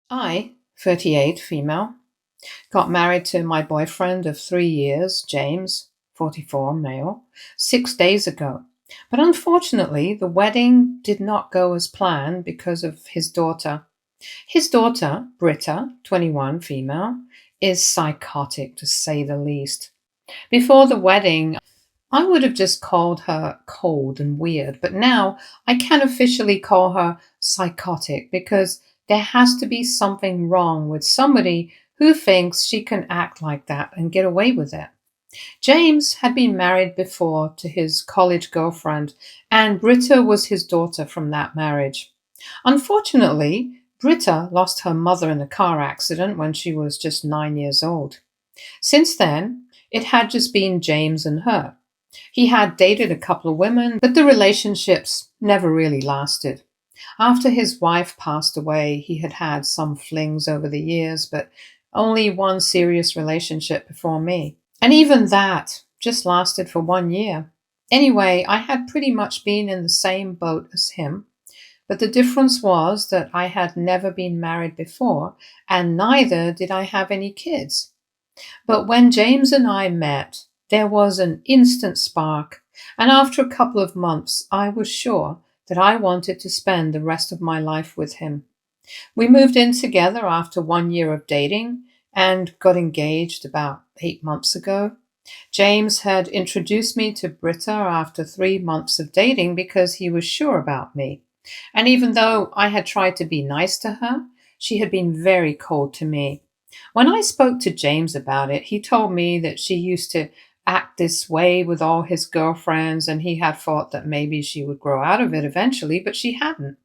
I, 38, female, got married to my boyfriend of 3 years, James, 44, male, 6 days ago. But unfortunately, the wedding did not go as planned because of his daughter. His daughter, Britta, 21, female, is psychotic to say the least. Before the wedding, I would have just called her cold and weird, but now I can officially call her psychotic because there has to be something wrong with somebody who thinks she can act like that and get away with it. James had been married before to his college girlfriend, and Britta was his daughter from that marriage. Unfortunately, Britta lost her mother in a car accident when she was just 9 years old. Since then, it had just been James and her. He had dated a couple of women, but the relationships never really lasted. After his wife passed away, he had had some flings over the years, but only one serious relationship before me. And even that just lasted for 1 year. Anyway, I had pretty much been in the same boat as him, but the difference was that I had never been married before, and neither did I have any kids. But when James and I met, there was an instant spark, and after a couple of months, I was sure that I wanted to spend the rest of my life with him. We moved in together after 1 year of dating and got engaged about 8 months ago. James had introduced me to Britta after 3 months of dating because he was sure about me. And even though I had tried to be nice to her, she had been very cold to me. When I spoke to James about it, he told me that she used to act this way with all his girlfriends, and he had thought that maybe she would grow out of it eventually, but she hadn't.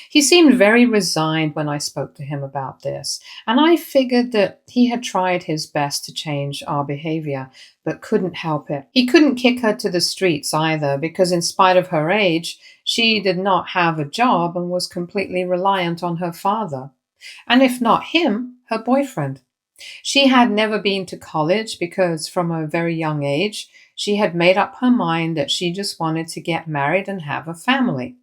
He seemed very resigned when I spoke to him about this, and I figured that he had tried his best to change our behavior, but couldn't help it. He couldn't kick her to the streets either, because in spite of her age, she did not have a job and was completely reliant on her father. And if not him, her boyfriend. She had never been to college because from a very young age, she had made up her mind that she just wanted to get married and have a family.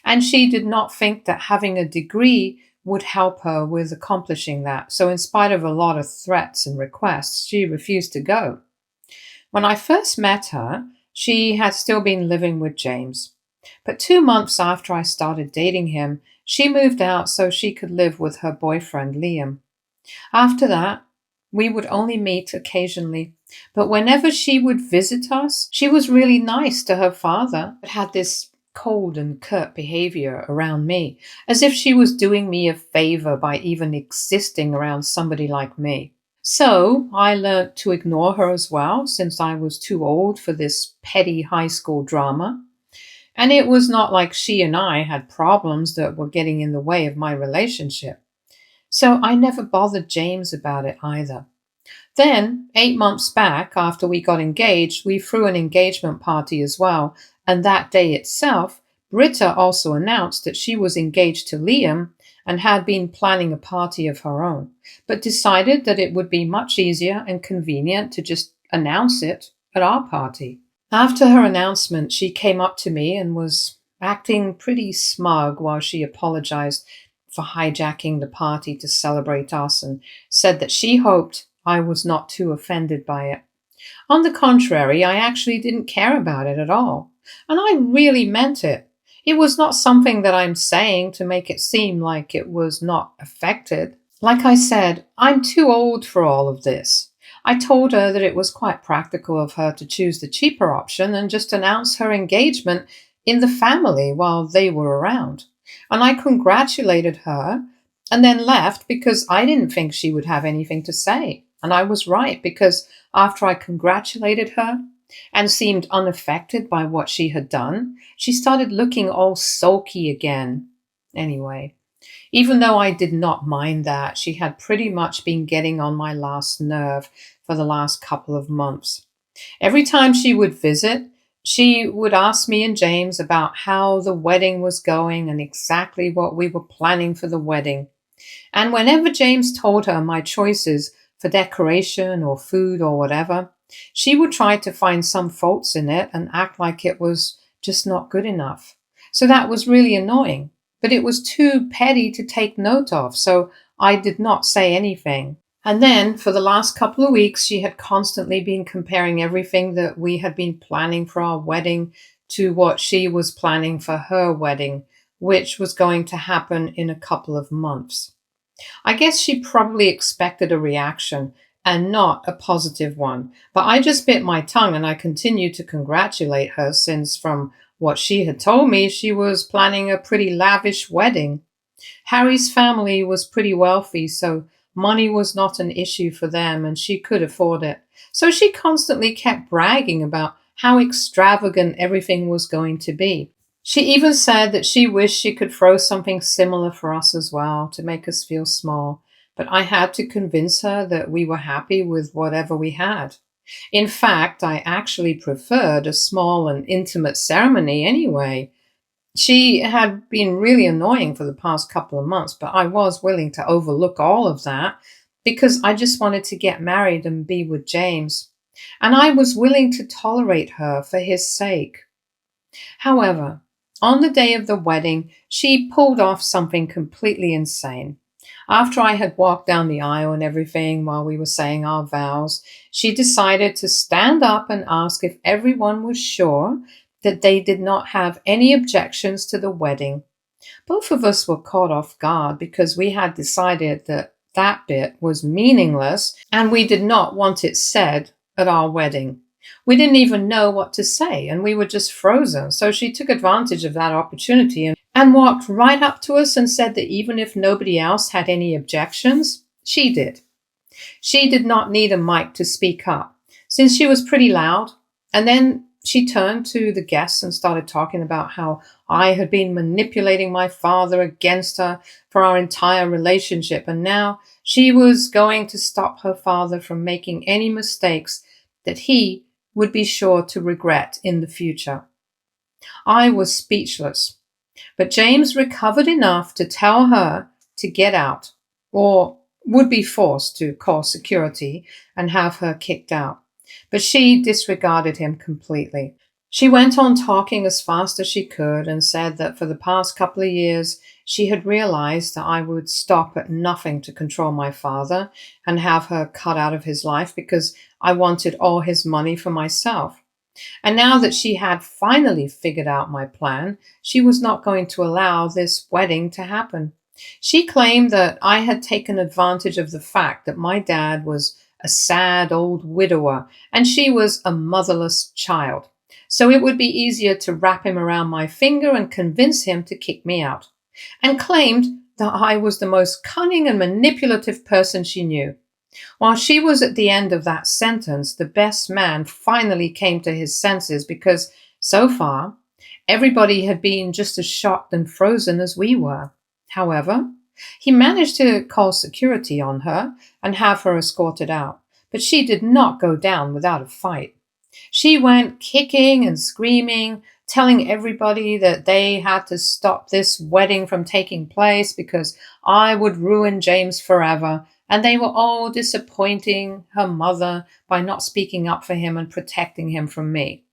And she did not think that having a degree would help her with accomplishing that. So, in spite of a lot of threats and requests, she refused to go. When I first met her, she had still been living with James. But 2 months after I started dating him, she moved out so she could live with her boyfriend, Liam. After that, we would only meet occasionally, but whenever she would visit us, she was really nice to her father, but had this cold and curt behavior around me, as if she was doing me a favor by even existing around somebody like me. So I learnt to ignore her as well, since I was too old for this petty high school drama. And it was not like she and I had problems that were getting in the way of my relationship. So I never bothered James about it either. Then, 8 months back, after we got engaged, we threw an engagement party as well, and that day itself, Britta also announced that she was engaged to Liam and had been planning a party of her own, but decided that it would be much easier and convenient to just announce it at our party. After her announcement, she came up to me and was acting pretty smug while she apologized for hijacking the party to celebrate us and said that she hoped I was not too offended by it. On the contrary, I actually didn't care about it at all, and I really meant it. It was not something that I'm saying to make it seem like it was not affected. Like I said, I'm too old for all of this. I told her that it was quite practical of her to choose the cheaper option and just announce her engagement in the family while they were around. And I congratulated her and then left because I didn't think she would have anything to say. And I was right, because after I congratulated her and seemed unaffected by what she had done, she started looking all sulky again. Anyway, even though I did not mind that, she had pretty much been getting on my last nerve for the last couple of months. Every time she would visit, she would ask me and James about how the wedding was going and exactly what we were planning for the wedding. And whenever James told her my choices for decoration or food or whatever, she would try to find some faults in it and act like it was just not good enough. So that was really annoying. but it was too petty to take note of, so I did not say anything. And then, for the last couple of weeks, she had constantly been comparing everything that we had been planning for our wedding to what she was planning for her wedding, which was going to happen in a couple of months. I guess she probably expected a reaction and not a positive one, but I just bit my tongue and I continued to congratulate her since, from what she had told me, she was planning a pretty lavish wedding. Harry's family was pretty wealthy, so money was not an issue for them and she could afford it. So she constantly kept bragging about how extravagant everything was going to be. She even said that she wished she could throw something similar for us as well to make us feel small, but I had to convince her that we were happy with whatever we had. In fact, I actually preferred a small and intimate ceremony anyway. She had been really annoying for the past couple of months, but I was willing to overlook all of that because I just wanted to get married and be with James. And I was willing to tolerate her for his sake. However, on the day of the wedding, she pulled off something completely insane. After I had walked down the aisle and everything while we were saying our vows, she decided to stand up and ask if everyone was sure that they did not have any objections to the wedding. Both of us were caught off guard because we had decided that that bit was meaningless and we did not want it said at our wedding. We didn't even know what to say and we were just frozen. So she took advantage of that opportunity and walked right up to us and said that even if nobody else had any objections, she did. She did not need a mic to speak up since she was pretty loud. And then she turned to the guests and started talking about how I had been manipulating my father against her for our entire relationship. And now she was going to stop her father from making any mistakes that he would be sure to regret in the future. I was speechless, but James recovered enough to tell her to get out or would be forced to call security and have her kicked out. But she disregarded him completely. She went on talking as fast as she could and said that for the past couple of years, she had realized that I would stop at nothing to control my father and have her cut out of his life because I wanted all his money for myself. And now that she had finally figured out my plan, she was not going to allow this wedding to happen. She claimed that I had taken advantage of the fact that my dad was a sad old widower and she was a motherless child. So it would be easier to wrap him around my finger and convince him to kick me out. And claimed that I was the most cunning and manipulative person she knew. While she was at the end of that sentence, the best man finally came to his senses because, so far, everybody had been just as shocked and frozen as we were. However, he managed to call security on her and have her escorted out, but she did not go down without a fight. She went kicking and screaming, telling everybody that they had to stop this wedding from taking place because I would ruin James forever, and they were all disappointing her mother by not speaking up for him and protecting him from me.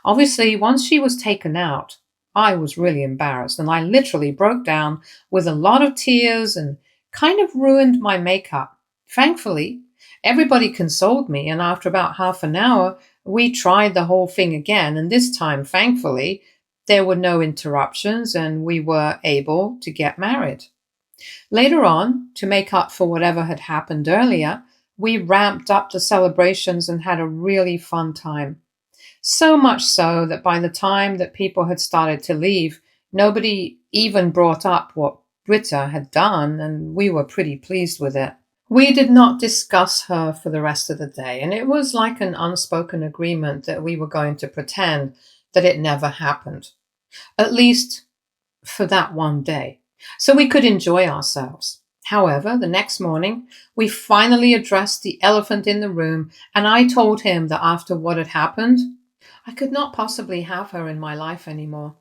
Obviously, once she was taken out, I was really embarrassed and I literally broke down with a lot of tears and kind of ruined my makeup. Thankfully, everybody consoled me, and after about half an hour, we tried the whole thing again, and this time, thankfully, there were no interruptions and we were able to get married. Later on, to make up for whatever had happened earlier, we ramped up the celebrations and had a really fun time. So much so that by the time that people had started to leave, nobody even brought up what Britta had done, and we were pretty pleased with it. We did not discuss her for the rest of the day, and it was like an unspoken agreement that we were going to pretend that it never happened, at least for that one day, so we could enjoy ourselves. However, the next morning, we finally addressed the elephant in the room, and I told him that after what had happened, I could not possibly have her in my life anymore.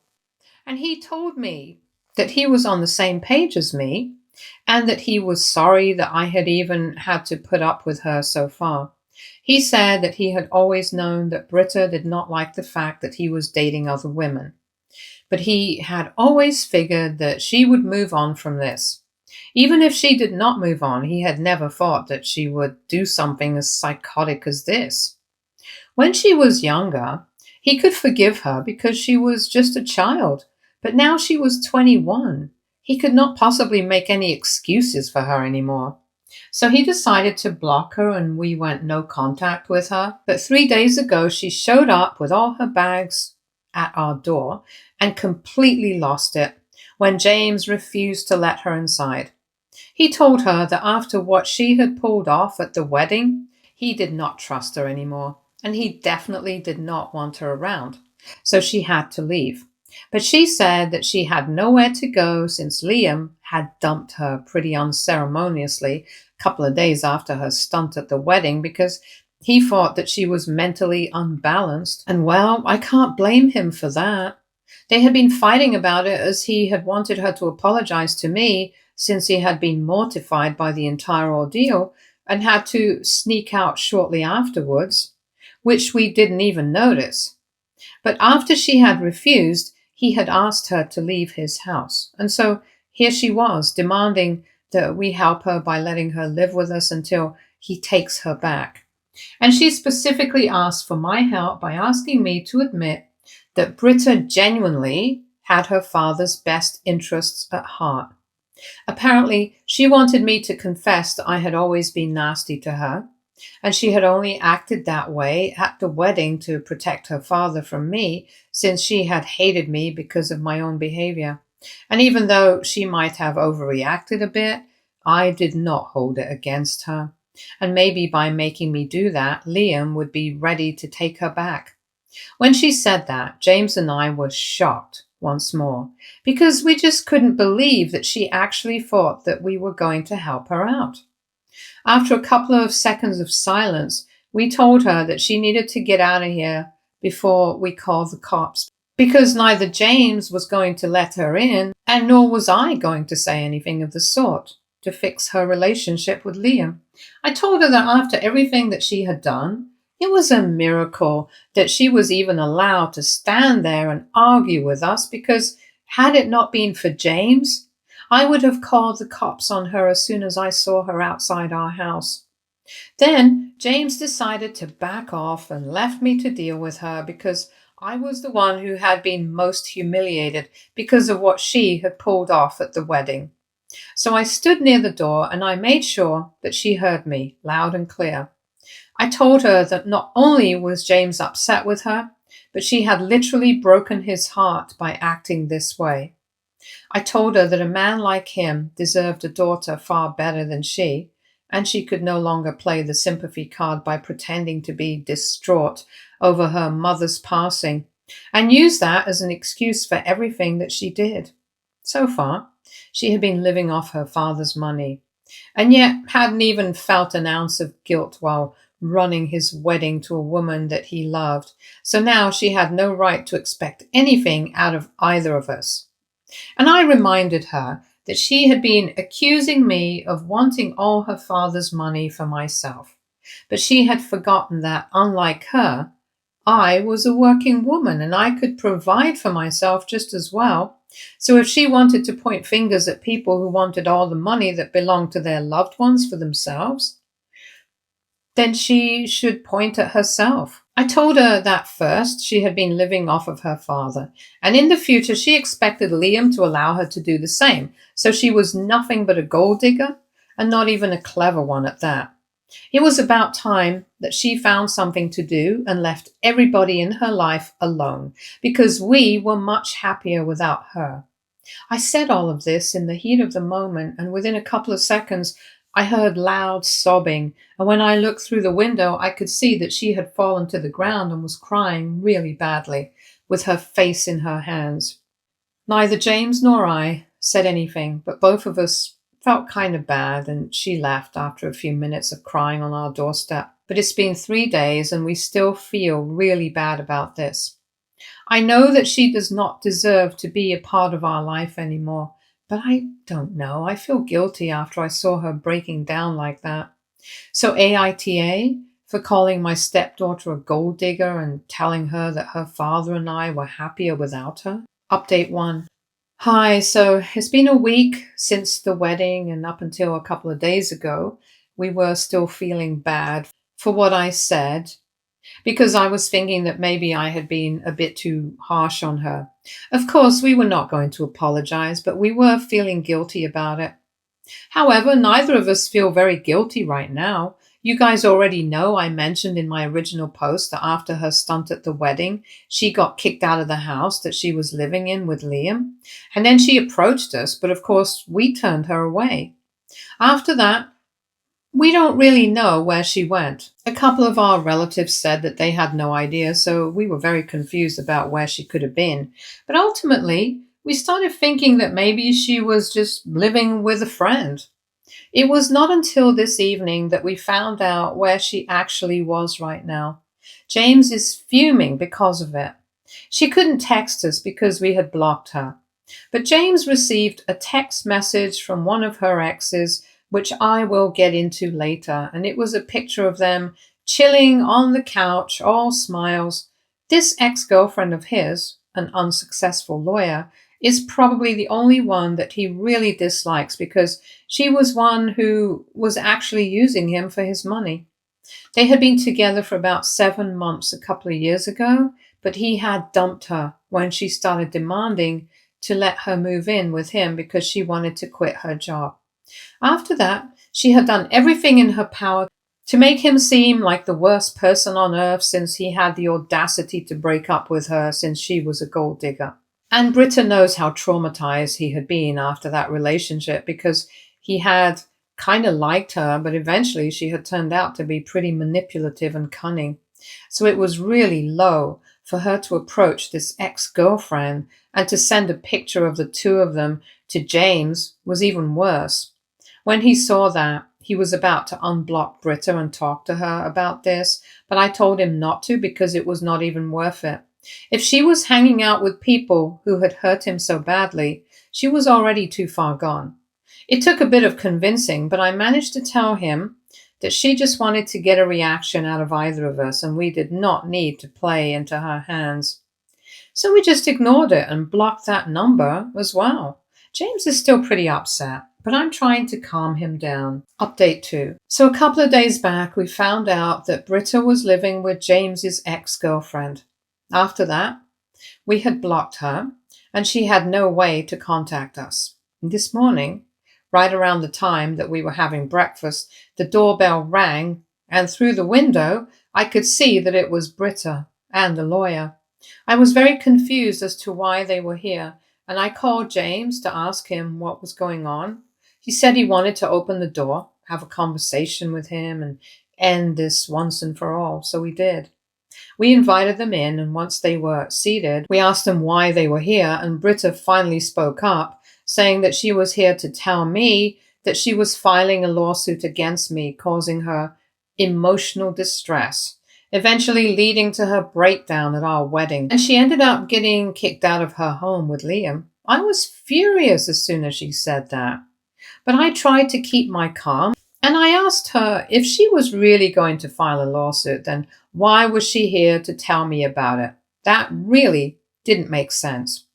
And he told me that he was on the same page as me and that he was sorry that I had even had to put up with her so far. He said that he had always known that Britta did not like the fact that he was dating other women. But he had always figured that she would move on from this. Even if she did not move on, he had never thought that she would do something as psychotic as this. When she was younger, he could forgive her because she was just a child, but now she was 21. He could not possibly make any excuses for her anymore. So he decided to block her and we went no contact with her. But 3 days ago, she showed up with all her bags at our door and completely lost it when James refused to let her inside. He told her that after what she had pulled off at the wedding, he did not trust her anymore, and he definitely did not want her around. So she had to leave. But she said that she had nowhere to go since Liam had dumped her pretty unceremoniously a couple of days after her stunt at the wedding because he thought that she was mentally unbalanced. And well, I can't blame him for that. They had been fighting about it as he had wanted her to apologize to me since he had been mortified by the entire ordeal and had to sneak out shortly afterwards, which we didn't even notice. But after she had refused, he had asked her to leave his house. And so here she was, demanding that we help her by letting her live with us until he takes her back. And she specifically asked for my help by asking me to admit that Britta genuinely had her father's best interests at heart. Apparently, she wanted me to confess that I had always been nasty to her, and she had only acted that way at the wedding to protect her father from me, since she had hated me because of my own behavior. And even though she might have overreacted a bit, I did not hold it against her. And maybe by making me do that, Liam would be ready to take her back. When she said that, James and I were shocked once more, because we just couldn't believe that she actually thought that we were going to help her out. After a couple of seconds of silence, we told her that she needed to get out of here before we called the cops, because neither James was going to let her in, and nor was I going to say anything of the sort to fix her relationship with Liam. I told her that after everything that she had done, it was a miracle that she was even allowed to stand there and argue with us, because had it not been for James, I would have called the cops on her as soon as I saw her outside our house. Then James decided to back off and left me to deal with her because I was the one who had been most humiliated because of what she had pulled off at the wedding. So I stood near the door and I made sure that she heard me loud and clear. I told her that not only was James upset with her, but she had literally broken his heart by acting this way. I told her that a man like him deserved a daughter far better than she, and she could no longer play the sympathy card by pretending to be distraught over her mother's passing, and use that as an excuse for everything that she did. So far, she had been living off her father's money, and yet hadn't even felt an ounce of guilt while running his wedding to a woman that he loved. So now she had no right to expect anything out of either of us. And I reminded her that she had been accusing me of wanting all her father's money for myself. But she had forgotten that, unlike her, I was a working woman and I could provide for myself just as well. So if she wanted to point fingers at people who wanted all the money that belonged to their loved ones for themselves, then she should point at herself. I told her that first she had been living off of her father, and in the future she expected Liam to allow her to do the same, so she was nothing but a gold digger, and not even a clever one at that. It was about time that she found something to do and left everybody in her life alone, because we were much happier without her. I said all of this in the heat of the moment, and within a couple of seconds I heard loud sobbing, and when I looked through the window I could see that she had fallen to the ground and was crying really badly, with her face in her hands. Neither James nor I said anything, but both of us felt kind of bad, and she left after a few minutes of crying on our doorstep. But it's been 3 days and we still feel really bad about this. I know that she does not deserve to be a part of our life anymore, but I don't know. I feel guilty after I saw her breaking down like that. So AITA for calling my stepdaughter a gold digger and telling her that her father and I were happier without her? Update 1. Hi, so it's been a week since the wedding, and up until a couple of days ago, we were still feeling bad for what I said because I was thinking that maybe I had been a bit too harsh on her. Of course, we were not going to apologize, but we were feeling guilty about it. However, neither of us feel very guilty right now. You guys already know I mentioned in my original post that after her stunt at the wedding, she got kicked out of the house that she was living in with Liam. And then she approached us, but of course, we turned her away. After that, we don't really know where she went. A couple of our relatives said that they had no idea, so we were very confused about where she could have been. But ultimately, we started thinking that maybe she was just living with a friend. It was not until this evening that we found out where she actually was right now. James is fuming because of it. She couldn't text us because we had blocked her. But James received a text message from one of her exes, which I will get into later, and it was a picture of them chilling on the couch, all smiles. This ex-girlfriend of his, an unsuccessful lawyer, is probably the only one that he really dislikes because she was one who was actually using him for his money. They had been together for about 7 months a couple of years ago, but he had dumped her when she started demanding to let her move in with him because she wanted to quit her job. After that, she had done everything in her power to make him seem like the worst person on earth since he had the audacity to break up with her since she was a gold digger. And Britta knows how traumatized he had been after that relationship because he had kind of liked her, but eventually she had turned out to be pretty manipulative and cunning. So it was really low for her to approach this ex-girlfriend, and to send a picture of the two of them to James was even worse. When he saw that, he was about to unblock Britta and talk to her about this, but I told him not to because it was not even worth it. If she was hanging out with people who had hurt him so badly, she was already too far gone. It took a bit of convincing, but I managed to tell him that she just wanted to get a reaction out of either of us, and we did not need to play into her hands. So we just ignored it and blocked that number as well. James is still pretty upset, but I'm trying to calm him down. Update 2. So a couple of days back, we found out that Britta was living with James's ex-girlfriend. After that, we had blocked her, and she had no way to contact us. This morning, right around the time that we were having breakfast, the doorbell rang, and through the window, I could see that it was Britta and the lawyer. I was very confused as to why they were here, and I called James to ask him what was going on. He said he wanted to open the door, have a conversation with him, and end this once and for all, so we did. We invited them in, and once they were seated, we asked them why they were here, and Britta finally spoke up, saying that she was here to tell me that she was filing a lawsuit against me, causing her emotional distress, eventually leading to her breakdown at our wedding. And she ended up getting kicked out of her home with Liam. I was furious as soon as she said that, but I tried to keep my calm. And I asked her if she was really going to file a lawsuit, then why was she here to tell me about it? That really didn't make sense.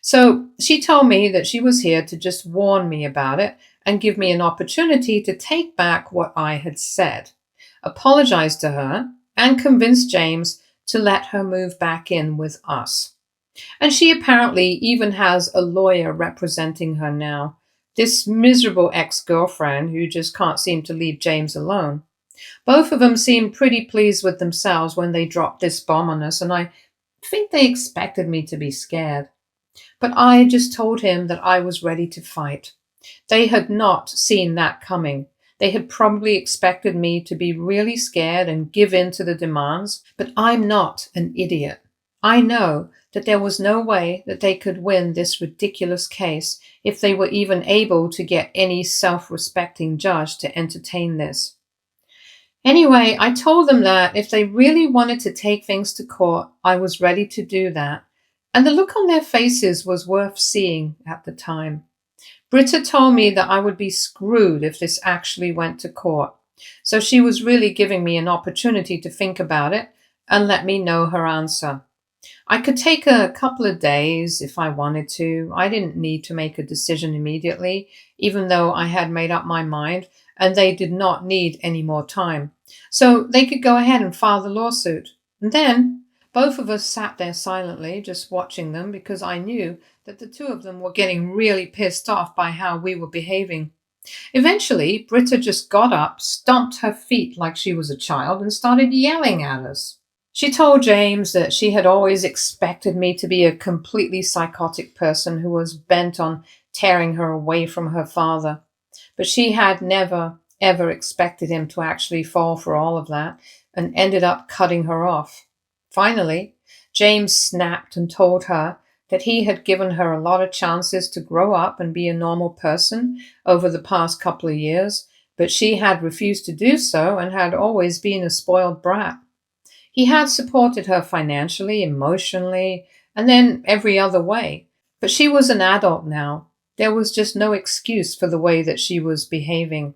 So she told me that she was here to just warn me about it and give me an opportunity to take back what I had said, apologize to her, and convince James to let her move back in with us. And she apparently even has a lawyer representing her now. This miserable ex-girlfriend who just can't seem to leave James alone. Both of them seemed pretty pleased with themselves when they dropped this bomb on us, and I think they expected me to be scared. But I just told him that I was ready to fight. They had not seen that coming. They had probably expected me to be really scared and give in to the demands, but I'm not an idiot. I know that there was no way that they could win this ridiculous case if they were even able to get any self-respecting judge to entertain this. Anyway, I told them that if they really wanted to take things to court, I was ready to do that. And the look on their faces was worth seeing at the time. Britta told me that I would be screwed if this actually went to court. So she was really giving me an opportunity to think about it and let me know her answer. I could take a couple of days if I wanted to. I didn't need to make a decision immediately, even though I had made up my mind, and they did not need any more time. So they could go ahead and file the lawsuit. And then both of us sat there silently, just watching them, because I knew that the two of them were getting really pissed off by how we were behaving. Eventually, Britta just got up, stomped her feet like she was a child, and started yelling at us. She told James that she had always expected me to be a completely psychotic person who was bent on tearing her away from her father, but she had never, ever expected him to actually fall for all of that and ended up cutting her off. Finally, James snapped and told her that he had given her a lot of chances to grow up and be a normal person over the past couple of years, but she had refused to do so and had always been a spoiled brat. He had supported her financially, emotionally, and then every other way. But she was an adult now. There was just no excuse for the way that she was behaving.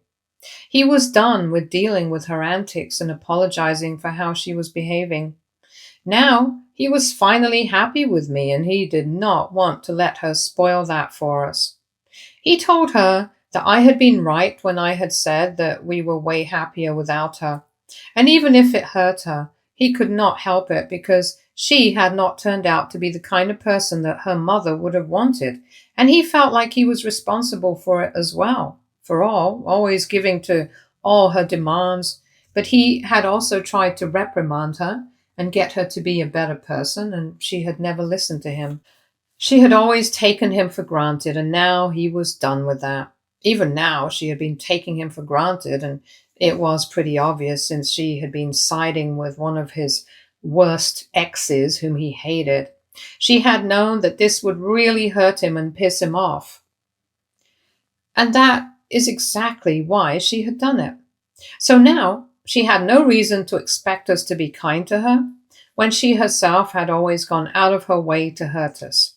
He was done with dealing with her antics and apologizing for how she was behaving. Now he was finally happy with me, and he did not want to let her spoil that for us. He told her that I had been right when I had said that we were way happier without her. And even if it hurt her, he could not help it because she had not turned out to be the kind of person that her mother would have wanted, and he felt like he was responsible for it as well, for always giving to all her demands. But he had also tried to reprimand her and get her to be a better person, and she had never listened to him. She had always taken him for granted, and now he was done with that. Even now, she had been taking him for granted, and it was pretty obvious since she had been siding with one of his worst exes whom he hated. She had known that this would really hurt him and piss him off. And that is exactly why she had done it. So now she had no reason to expect us to be kind to her when she herself had always gone out of her way to hurt us.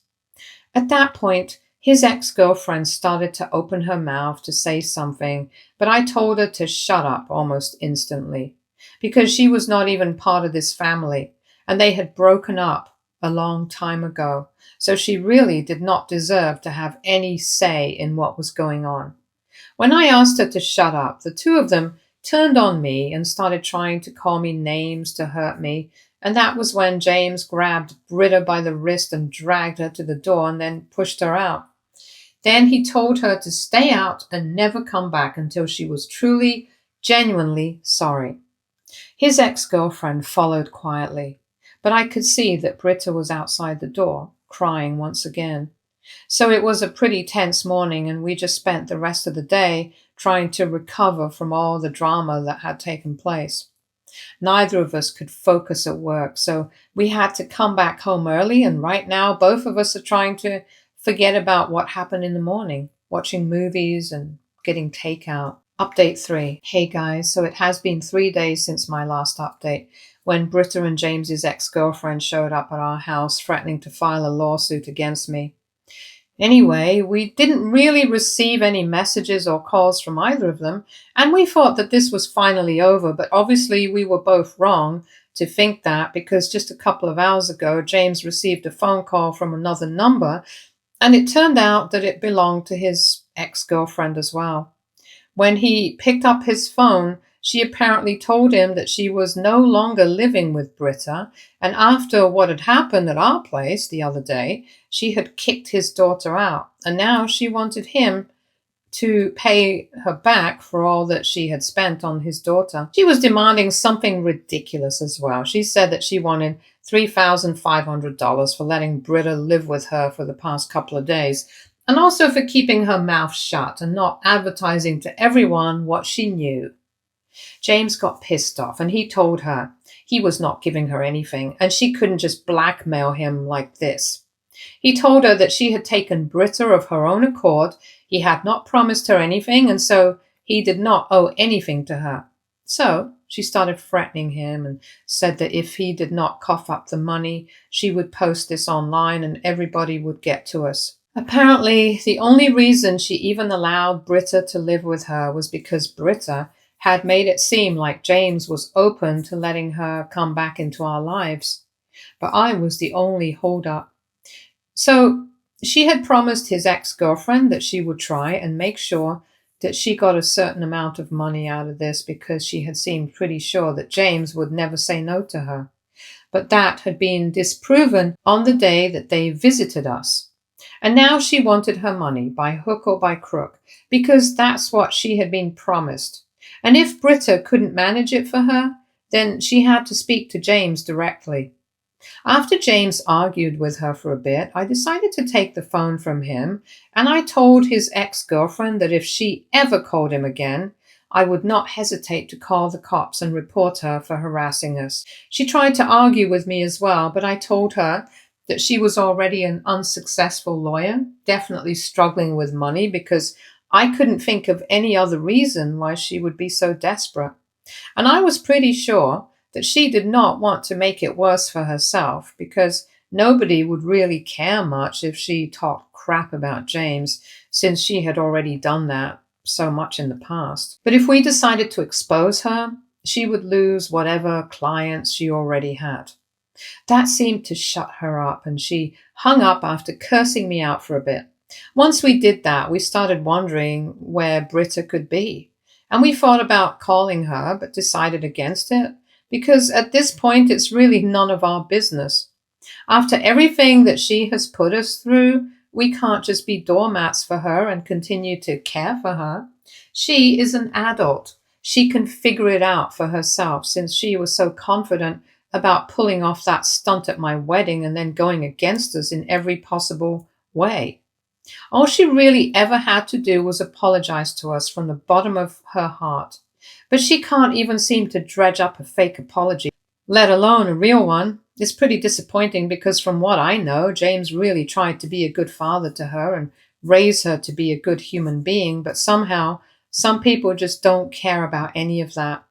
At that point, his ex-girlfriend started to open her mouth to say something, but I told her to shut up almost instantly, because she was not even part of this family, and they had broken up a long time ago, so she really did not deserve to have any say in what was going on. When I asked her to shut up, the two of them turned on me and started trying to call me names to hurt me, and that was when James grabbed Britta by the wrist and dragged her to the door and then pushed her out. Then he told her to stay out and never come back until she was truly, genuinely sorry. His ex-girlfriend followed quietly, but I could see that Britta was outside the door, crying once again. So it was a pretty tense morning, and we just spent the rest of the day trying to recover from all the drama that had taken place. Neither of us could focus at work, so we had to come back home early, and right now both of us are trying to forget about what happened in the morning, watching movies and getting takeout. Update 3. Hey guys, so it has been 3 days since my last update, when Britta and James's ex-girlfriend showed up at our house threatening to file a lawsuit against me. Anyway, we didn't really receive any messages or calls from either of them, and we thought that this was finally over, but obviously we were both wrong to think that, because just a couple of hours ago, James received a phone call from another number, and it turned out that it belonged to his ex-girlfriend as well. When he picked up his phone, she apparently told him that she was no longer living with Britta, and after what had happened at our place the other day, she had kicked his daughter out, and now she wanted him to pay her back for all that she had spent on his daughter. She was demanding something ridiculous as well. She said that she wanted $3,500 for letting Britta live with her for the past couple of days, and also for keeping her mouth shut and not advertising to everyone what she knew. James got pissed off, and he told her he was not giving her anything, and she couldn't just blackmail him like this. He told her that she had taken Britta of her own accord, he had not promised her anything, and so he did not owe anything to her. So she started threatening him and said that if he did not cough up the money, she would post this online and everybody would get to us. Apparently, the only reason she even allowed Britta to live with her was because Britta had made it seem like James was open to letting her come back into our lives. but I was the only holdup. So she had promised his ex-girlfriend that she would try and make sure that she got a certain amount of money out of this because she had seemed pretty sure that James would never say no to her. But that had been disproven on the day that they visited us. And now she wanted her money by hook or by crook, because that's what she had been promised. And if Britta couldn't manage it for her, then she had to speak to James directly. After James argued with her for a bit, I decided to take the phone from him, and I told his ex-girlfriend that if she ever called him again, I would not hesitate to call the cops and report her for harassing us. She tried to argue with me as well, but I told her that she was already an unsuccessful lawyer, definitely struggling with money, because I couldn't think of any other reason why she would be so desperate. And I was pretty sure that she did not want to make it worse for herself, because nobody would really care much if she talked crap about James, since she had already done that so much in the past. But if we decided to expose her, she would lose whatever clients she already had. That seemed to shut her up, and she hung up after cursing me out for a bit. Once we did that, we started wondering where Britta could be. And we thought about calling her, but decided against it, because at this point it's really none of our business. After everything that she has put us through, we can't just be doormats for her and continue to care for her. She is an adult. She can figure it out for herself, since she was so confident about pulling off that stunt at my wedding and then going against us in every possible way. All she really ever had to do was apologize to us from the bottom of her heart. But she can't even seem to dredge up a fake apology, let alone a real one. It's pretty disappointing, because from what I know, James really tried to be a good father to her and raise her to be a good human being, but somehow some people just don't care about any of that.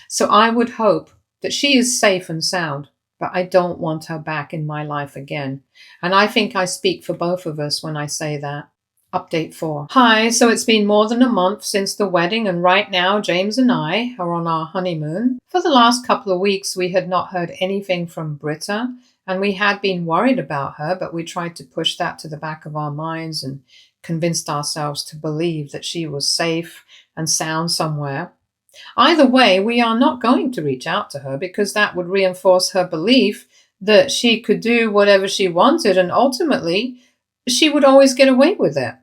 So I would hope that she is safe and sound, but I don't want her back in my life again. And I think I speak for both of us when I say that. Update 4. Hi, so it's been more than a month since the wedding, and right now James and I are on our honeymoon. For the last couple of weeks, we had not heard anything from Britta, and we had been worried about her, but we tried to push that to the back of our minds and convinced ourselves to believe that she was safe and sound somewhere. Either way, we are not going to reach out to her, because that would reinforce her belief that she could do whatever she wanted, and ultimately she would always get away with it.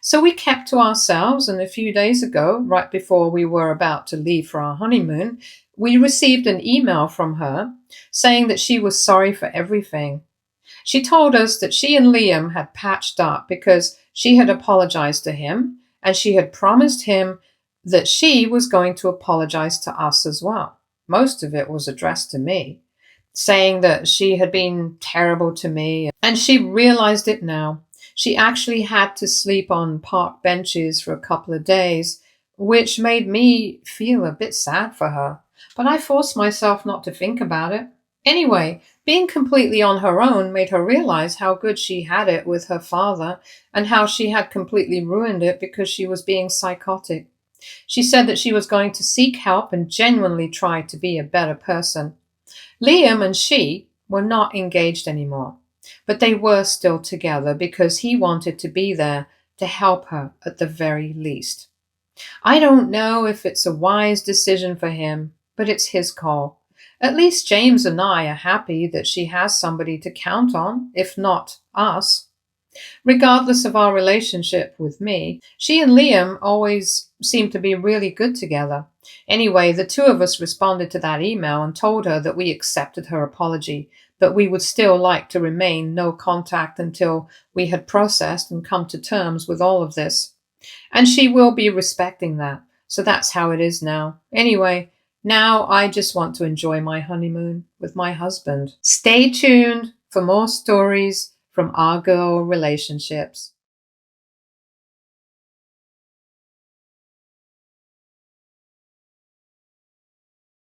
So we kept to ourselves, and a few days ago, right before we were about to leave for our honeymoon, we received an email from her saying that she was sorry for everything. She told us that she and Liam had patched up because she had apologized to him, and she had promised him that she was going to apologize to us as well. Most of it was addressed to me, saying that she had been terrible to me, and she realized it now. She actually had to sleep on park benches for a couple of days, which made me feel a bit sad for her. But I forced myself not to think about it. Anyway, being completely on her own made her realize how good she had it with her father, and how she had completely ruined it because she was being psychotic. She said that she was going to seek help and genuinely try to be a better person. Liam and she were not engaged anymore, but they were still together because he wanted to be there to help her at the very least. I don't know if it's a wise decision for him, but it's his call. At least James and I are happy that she has somebody to count on, if not us. Regardless of our relationship with me, she and Liam always seemed to be really good together. Anyway, the two of us responded to that email and told her that we accepted her apology, but we would still like to remain no contact until we had processed and come to terms with all of this. And she will be respecting that. So that's how it is now. Anyway, now I just want to enjoy my honeymoon with my husband. Stay tuned for more stories from our girl relationships.